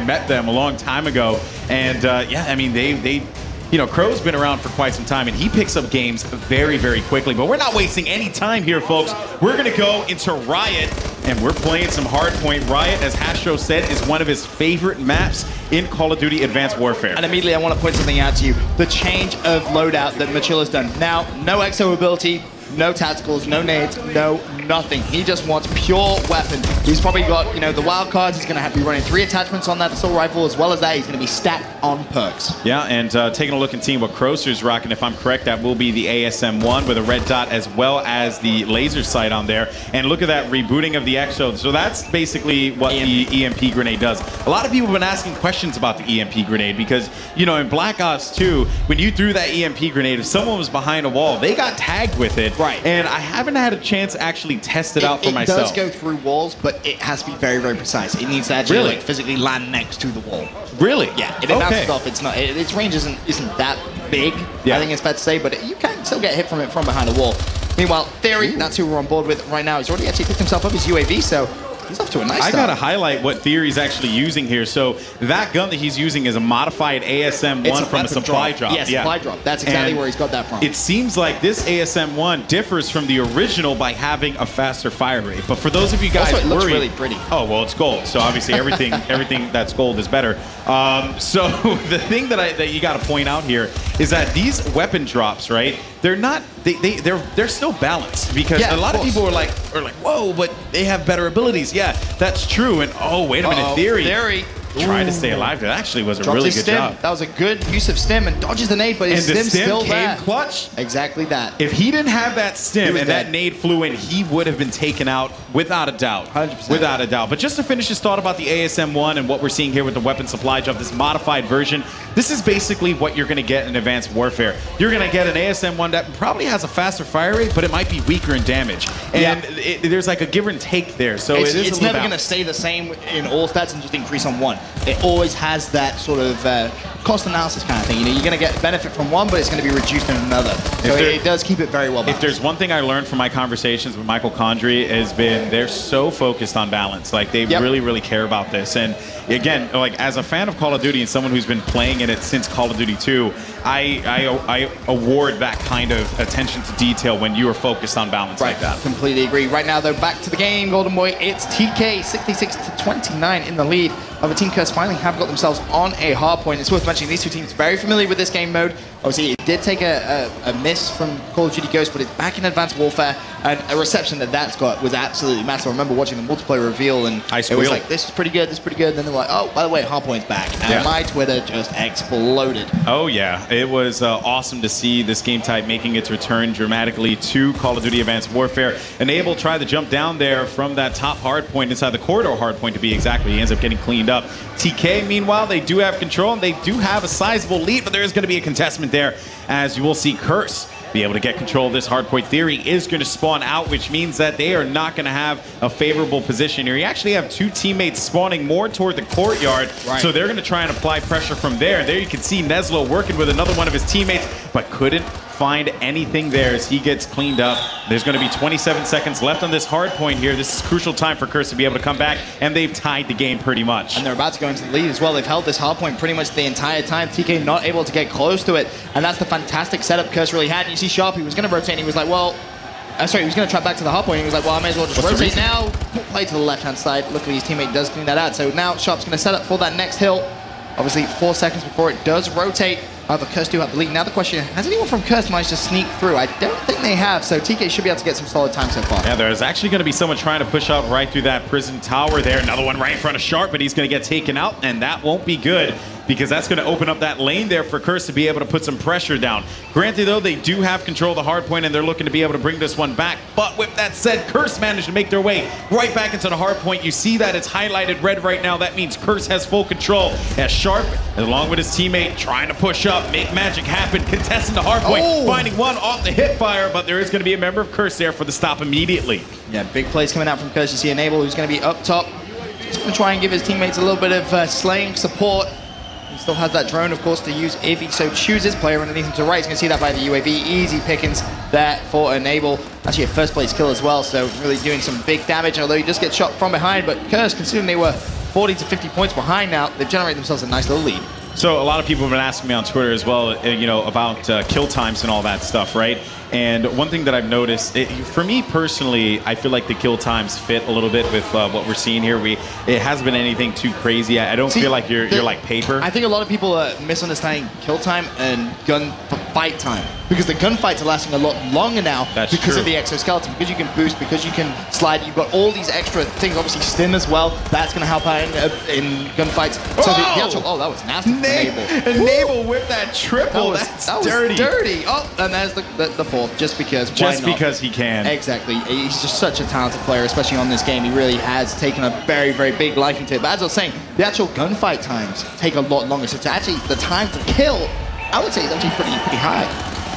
met them a long time ago. And yeah, I mean, they you know, Crow's been around for quite some time, and he picks up games very, very quickly. But we're not wasting any time here, folks. We're going to go into Riot, and we're playing some Hardpoint. Riot, as Hastro said, is one of his favorite maps in Call of Duty Advanced Warfare. And immediately I want to point something out to you. The change of loadout that Machilla's done. Now, no XO ability, no tacticals, no nades, no nothing. He just wants pure weapon. He's probably got, you know, the wild cards. He's going to be running 3 attachments on that assault rifle. As well as that, he's going to be stacked on perks. Yeah, and taking a look and seeing what Crowster's rocking, if I'm correct, that will be the ASM-1 with a red dot as well as the laser sight on there. And look at that rebooting of the EXO. So that's basically what the EMP grenade does. A lot of people have been asking questions about the EMP grenade because, you know, in Black Ops 2, when you threw that EMP grenade, if someone was behind a wall, they got tagged with it. Right. And I haven't had a chance to actually test it out for myself. It does go through walls, but it has to be very, very precise. It needs to actually like, physically land next to the wall. Really? Yeah. If it bounces off, it's not. Its range isn't that big. Yeah. I think it's fair to say, but you can still get hit from it from behind a wall. Meanwhile, Theory, that's who we're on board with right now. He's already actually picked himself up his UAV, so he's off to a nice start. I gotta highlight what Theory's actually using here. So that gun that he's using is a modified ASM-1 from a supply drop. Yeah, supply drop. That's exactly where he's got that from. It seems like this ASM-1 differs from the original by having a faster fire rate. But for those of you guys also, it looks worried, really pretty. Oh well, it's gold. So obviously everything that's gold is better. So the thing that you got to point out here is that these weapon drops, right? They're not. They're still balanced because a lot of people are like, whoa, but they have better abilities. Yeah, that's true. And oh, wait a minute, Theory tried to stay alive. That actually was a really good job. That was a good use of stim and dodges the nade, but his stim's still there. Clutch. Exactly that. If he didn't have that stim and that nade flew in, he would have been taken out without a doubt. 100%. Without a doubt. But just to finish his thought about the ASM-1 and what we're seeing here with the weapon supply drop, this modified version, this is basically what you're going to get in Advanced Warfare. You're going to get an ASM-1 that probably has a faster fire rate, but it might be weaker in damage. And there's like a give and take there. So it's never going to stay the same in all stats and just increase on one. It always has that sort of cost analysis kind of thing. You know, you're going to get benefit from one, but it's going to be reduced in another. So it does keep it very well balanced. If there's one thing I learned from my conversations with Michael Condrey, has been they're so focused on balance. Like they really, really care about this. And again, like as a fan of Call of Duty and someone who's been playing in it since Call of Duty 2, I award that kind of attention to detail when you are focused on balance like that. Completely agree. Right now, though, back to the game, Golden Boy. It's TK 66-29 in the lead. Other Team Curse finally have got themselves on a hard point. It's worth mentioning these two teams very familiar with this game mode. Obviously, it did take a miss from Call of Duty Ghost, but it's back in Advanced Warfare, and a reception that's got was absolutely massive. I remember watching the multiplayer reveal, and it was like, this is pretty good, this is pretty good. And then they're like, oh, by the way, Hardpoint's back. And my Twitter just exploded. Oh, yeah. It was awesome to see this game type making its return dramatically to Call of Duty Advanced Warfare. Enable tried to jump down there from that top hard point, inside the corridor hard point to be exact, but he ends up getting cleaned up. TK, meanwhile, they do have control, and they do have a sizable lead, but there is going to be a contestment there, as you will see Curse be able to get control of this hardpoint. Theory is going to spawn out, which means that they are not going to have a favorable position here. You actually have two teammates spawning more toward the courtyard, so they're going to try and apply pressure from there. And there you can see Neslo working with another one of his teammates, but couldn't find anything there as he gets cleaned up. There's going to be 27 seconds left on this hard point here. This is crucial time for Curse to be able to come back, and they've tied the game pretty much. And they're about to go into the lead as well. They've held this hard point pretty much the entire time. TK not able to get close to it, and that's the fantastic setup Curse really had. And you see Sharp, he was going to rotate, and he was like, well, sorry, he was going to trap back to the hard point. He was like, well, I may as well just rotate now. Play to the left-hand side. Luckily, his teammate does clean that out. So now Sharp's going to set up for that next hill. Obviously, 4 seconds before it does rotate. However, Curse do have the lead. Now the question, has anyone from Curse managed to sneak through? I don't think they have, so TK should be able to get some solid time so far. Yeah, there's actually going to be someone trying to push up right through that prison tower there. Another one right in front of Sharp, but he's going to get taken out, and that won't be good, because that's going to open up that lane there for Curse to be able to put some pressure down. Granted, though, they do have control of the hard point, and they're looking to be able to bring this one back. But with that said, Curse managed to make their way right back into the hard point. You see that it's highlighted red right now. That means Curse has full control, as Sharp, along with his teammate, trying to push up, make magic happen, contesting the hard point, finding one off the hip fire, but there is going to be a member of Curse there for the stop immediately. Yeah, big plays coming out from Curse. You see Enable, who's going to be up top. He's going to try and give his teammates a little bit of slaying support. He still has that drone, of course, to use if he so chooses. Player underneath him to right. He's going to see that by the UAV. Easy pickings there for Enable. Actually a first place kill as well, so really doing some big damage, although he just gets shot from behind. But Curse, considering they were 40 to 50 points behind now. They've generated themselves a nice little lead. So a lot of people have been asking me on Twitter as well, you know, about kill times and all that stuff, right? And one thing that I've noticed, for me personally, I feel like the kill times fit a little bit with what we're seeing here. It hasn't been anything too crazy. I don't feel like you're like paper. I think a lot of people are misunderstanding kill time and gunfight time, because the gunfights are lasting a lot longer now. That's because true. of the exoskeleton, because you can boost, because you can slide. You've got all these extra things. Obviously, stim as well. That's going to help out in gunfights. So the actual, oh, that was nasty. Enable with that triple. That was dirty. Oh, and there's the fourth. Just because. Just because he can. Exactly. He's just such a talented player, especially on this game. He really has taken a very, very big liking to it. But as I was saying, the actual gunfight times take a lot longer. So it's actually the time to kill, I would say, is actually pretty high.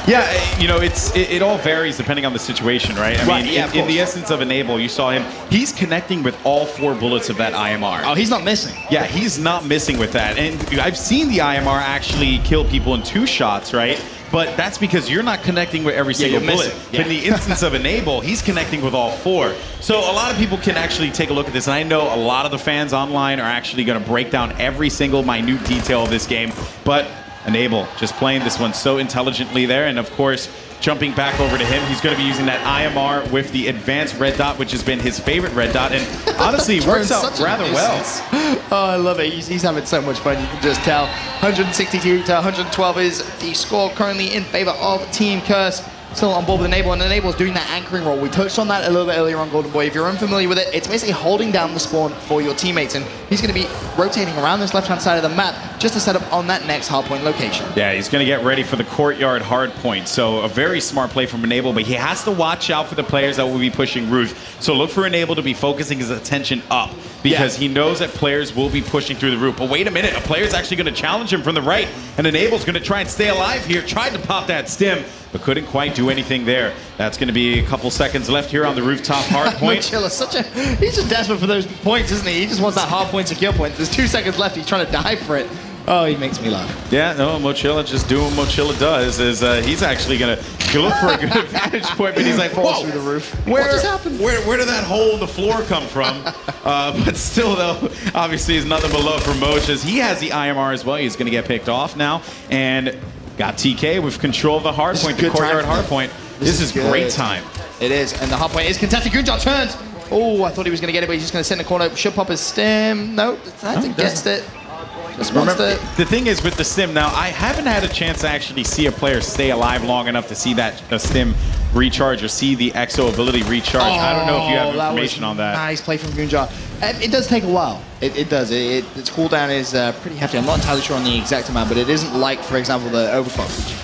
Yeah, you know, it all varies depending on the situation, right? I mean, yeah, in the essence of Enable, you saw him. He's connecting with all 4 bullets of that IMR. Oh, he's not missing. Yeah, he's not missing with that. And I've seen the IMR actually kill people in 2 shots, right? But that's because you're not connecting with every single bullet. Yeah. But in the instance of Enable, he's connecting with all 4. So a lot of people can actually take a look at this. And I know a lot of the fans online are actually going to break down every single minute detail of this game. But Enable just playing this one so intelligently there. And of course, jumping back over to him, he's going to be using that IMR with the advanced red dot, which has been his favorite red dot. And honestly, it works out rather well. Oh, I love it. He's having so much fun. You can just tell. 162 to 112 is the score currently in favor of Team Curse. Still on board with Enable, and Enable's doing that anchoring role. We touched on that a little bit earlier on Golden Boy. If you're unfamiliar with it, it's basically holding down the spawn for your teammates, and he's going to be rotating around this left-hand side of the map just to set up on that next hardpoint location. Yeah, he's going to get ready for the courtyard hardpoint. So a very smart play from Enable, but he has to watch out for the players that will be pushing roof. So look for Enable to be focusing his attention up, because he knows that players will be pushing through the roof. But wait a minute, a player's actually going to challenge him from the right, and Enable's going to try and stay alive here. Tried to pop that stim, but couldn't quite do anything there. That's going to be a couple seconds left here on the rooftop hardpoint. He's just desperate for those points, isn't he? He just wants that hardpoint secure point. There's 2 seconds left. He's trying to die for it. Oh, he makes me laugh. Yeah, no, Mochila just doing what Mochila does. Is he's actually going to look for a good vantage point, but he's like, whoa, through the roof. What just happened? Where did that hole in the floor come from? But still, though, obviously, is nothing but love for Moch, as he has the IMR as well. He's going to get picked off now, and got TK with control of the hardpoint, the courtyard hardpoint. This is great time. It is, and the hardpoint is contested. Goonjar turns. Oh, I thought he was going to get it, but he's just going to sit in the corner. Should pop his stim. Nope, gets it. Remember, the thing is with the stim now, I haven't had a chance to actually see a player stay alive long enough to see that stim recharge or see the EXO ability recharge. I don't know if you have information on that. Nice play from Goonjar. It does take a while. It does. Its cooldown is pretty hefty. I'm not entirely sure on the exact amount, but it isn't like, for example, the overclock, which you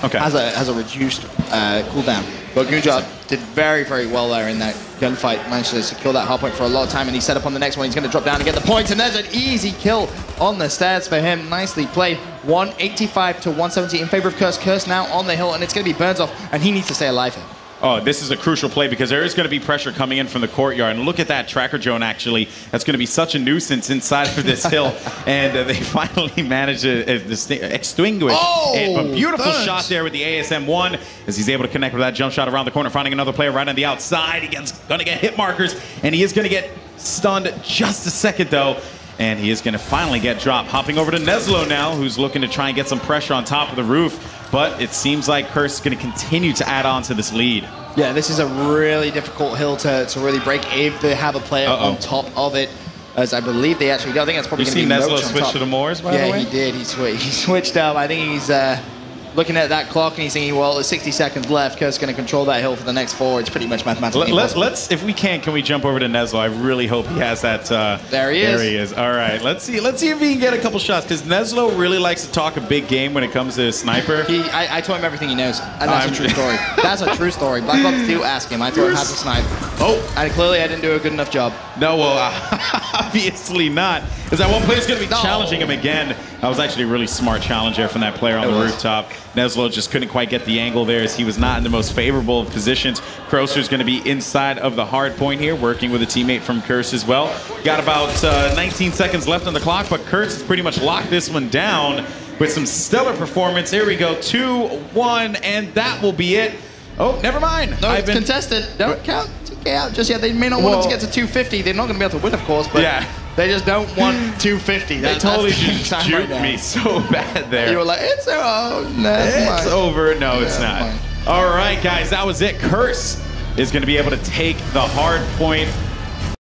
can kind of has a reduced cooldown. But Goonjar did very, very well there in that gunfight. Managed to secure that hardpoint for a lot of time, and he's set up on the next one. He's going to drop down and get the points, and there's an easy kill on the stairs for him. Nicely played. 185 to 170 in favor of Curse. Curse now on the hill, and it's going to be Burns off, and he needs to stay alive here. Oh, this is a crucial play, because there is going to be pressure coming in from the courtyard. And look at that tracker drone, actually. That's going to be such a nuisance inside of this hill. And they finally managed to extinguish it. A beautiful shot there with the ASM-1, as he's able to connect with that jump shot around the corner, finding another player right on the outside. He's going to get hit markers, and he is going to get stunned just a second, though. And he is going to finally get dropped. Hopping over to Neslo now, who's looking to try and get some pressure on top of the roof. But it seems like Curse is going to continue to add on to this lead. Yeah, this is a really difficult hill to really break if they have a player on top of it. As I believe they actually do. I think that's probably going to be Neslo switch to the Moors, by the way? Yeah, he did. He switched up. I think he's looking at that clock and he's thinking, well, there's 60 seconds left. Curse is going to control that hill for the next 4. It's pretty much mathematically impossible. If we can we jump over to Neslo? I really hope he has that. There he is. There he is. All right, let's see if he can get a couple shots, because Neslo really likes to talk a big game when it comes to sniper. I told him everything he knows, and that's a true story. That's a true story. Black Ops 2, ask him. I told him how to snipe. Oh, and clearly I didn't do a good enough job. No, well, obviously not. Because that one player's going to be challenging him again. That was actually a really smart challenge there from that player on the rooftop. Neslo just couldn't quite get the angle there, as he was not in the most favorable of positions. Crosser's going to be inside of the hard point here, working with a teammate from Curse as well. Got about 19 seconds left on the clock, but Curse has pretty much locked this one down with some stellar performance. Here we go, 2-1, and that will be it. Oh, never mind. No, it's contested. Don't count TK out just yet. They may not want him to get to 250. They're not going to be able to win, of course. But yeah. They just don't want 250. They totally just right juked now. me so bad there. You were like, it's It's over. No, it's not. Fine. All right, guys, that was it. Curse is going to be able to take the hard point.